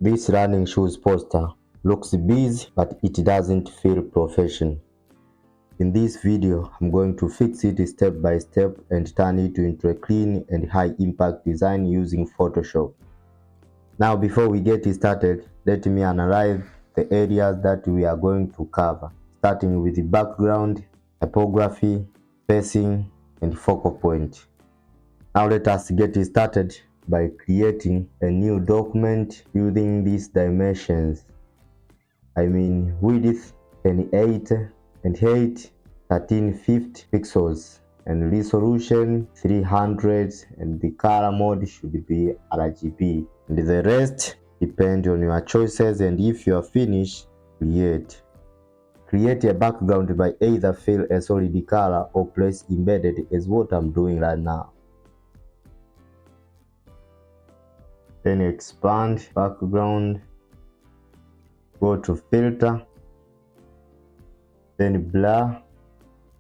This running shoes poster looks busy, but it doesn't feel professional. In this video, I'm going to fix it step by step and turn it into a clean and high impact design using Photoshop. Now before we get started, let me analyze the areas that we are going to cover, starting with the background, typography, spacing, and focal point. Now let us get started by creating a new document using these dimensions. Width 28 and height 1350 pixels and resolution 300, and the color mode should be RGB, and the rest depend on your choices. And if you are finished, create a background by either fill a solid color or place embedded, as what I'm doing right now. Then expand background, go to filter, then blur,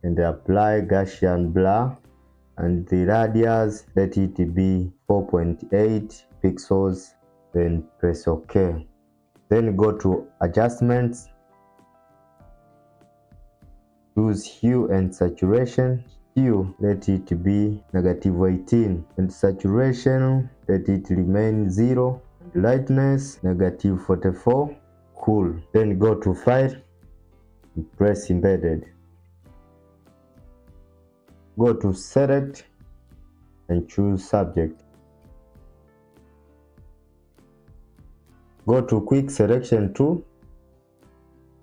and apply Gaussian blur, and the radius let it be 4.8 pixels, then press OK. Then go to adjustments, choose hue and saturation. Hue let it be -18, and saturation let it remain 0, and lightness -44. Cool. Then go to file and press embedded. Go to select and choose subject. Go to quick selection tool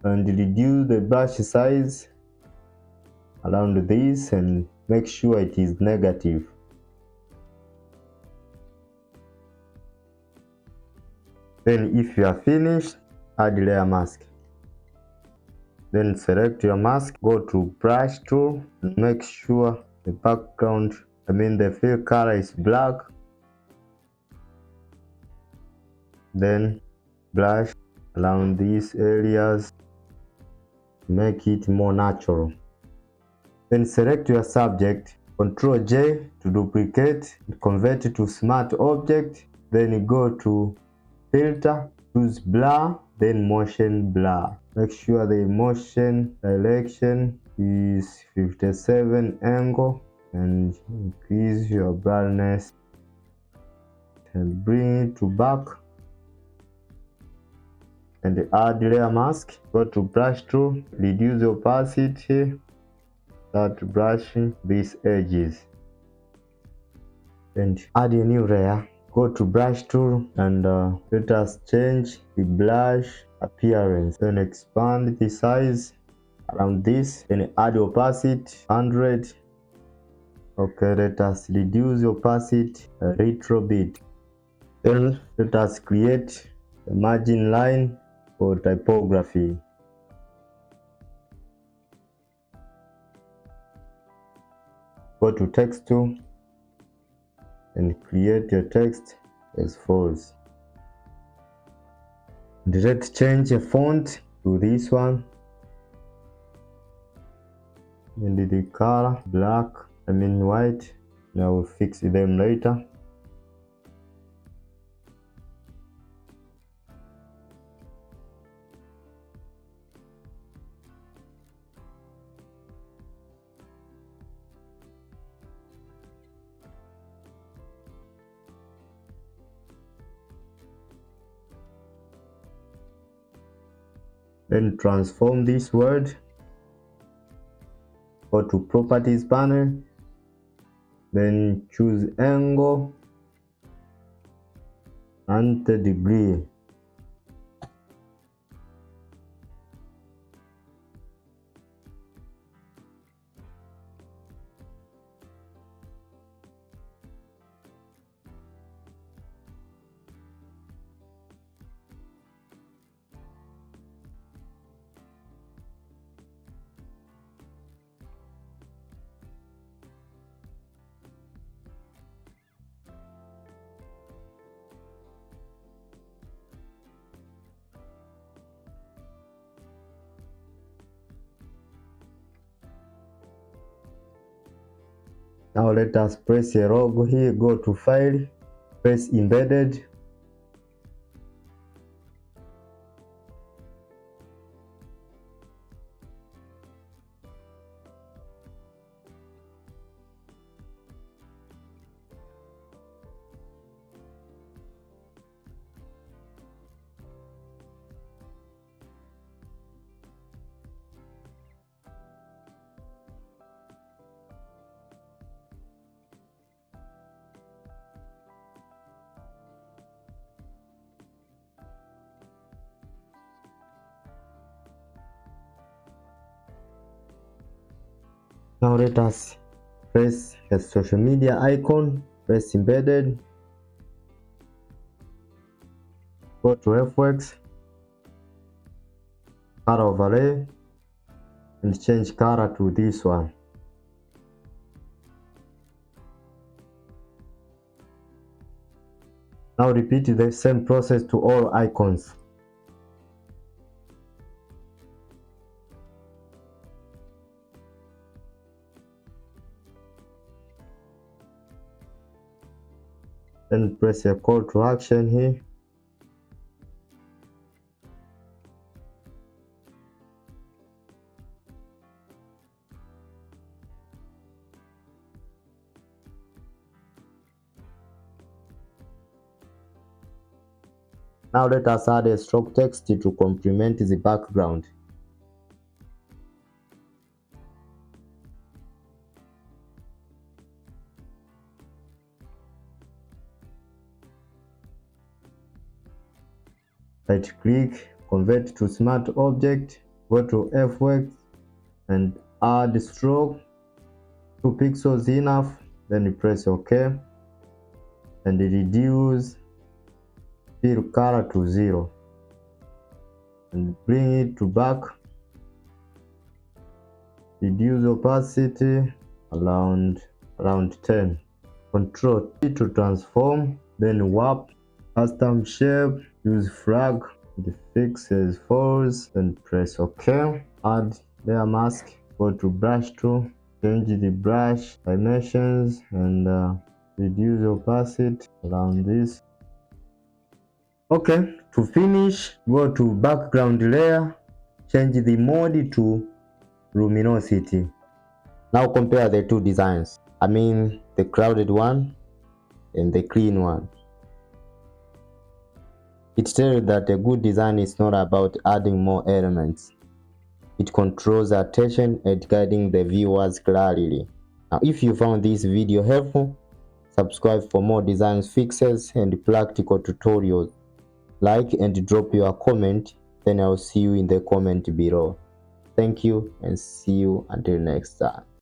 and reduce the brush size around this and make sure it is negative. Then if you are finished, add layer mask. Then select your mask, go to brush tool and make sure the background, the fill color is black. Then brush around these areas, make it more natural. Then select your subject, Ctrl J to duplicate, convert it to smart object. Then go to filter, choose blur, then motion blur. Make sure the motion direction is 57 angle, and increase your brightness and bring it to back, and add layer mask. Go to brush tool, reduce opacity, start brushing these edges, and add a new layer. Go to brush tool and let us change the blush appearance. Then expand the size around this, then add opacity 100. Okay, let us reduce opacity a little bit. Then let us create a margin line for typography. Go to text tool and create your text as follows. And let's change the font to this one, and the color black, white. Now we'll fix them later. Then transform this word. Go to properties panel, then choose angle and the degree. Now let us press a logo here. Go to file, press embedded, Now let us press a social media icon, press embedded, go to FX, color overlay, and change color to this one. Now repeat the same process to all icons. Then press a call to action here. Now let us add a stroke text to complement the background. Right click, convert to smart object, go to FX and add stroke 2 pixels enough, then you press OK and reduce fill color to 0 and bring it to back, reduce opacity around 10, Control T to transform, then warp, custom shape, use flag, the fix as false, then press OK, add layer mask, go to brush tool, change the brush dimensions and reduce opacity around this. Okay, to finish, go to background layer, change the mode to luminosity. Now compare the two designs. I mean the crowded one and the clean one. It tells that a good design is not about adding more elements. It controls attention and guiding the viewers clearly. Now if you found this video helpful, subscribe for more design fixes and practical tutorials. Like and drop your comment, then I'll see you in the comment below. Thank you and see you until next time.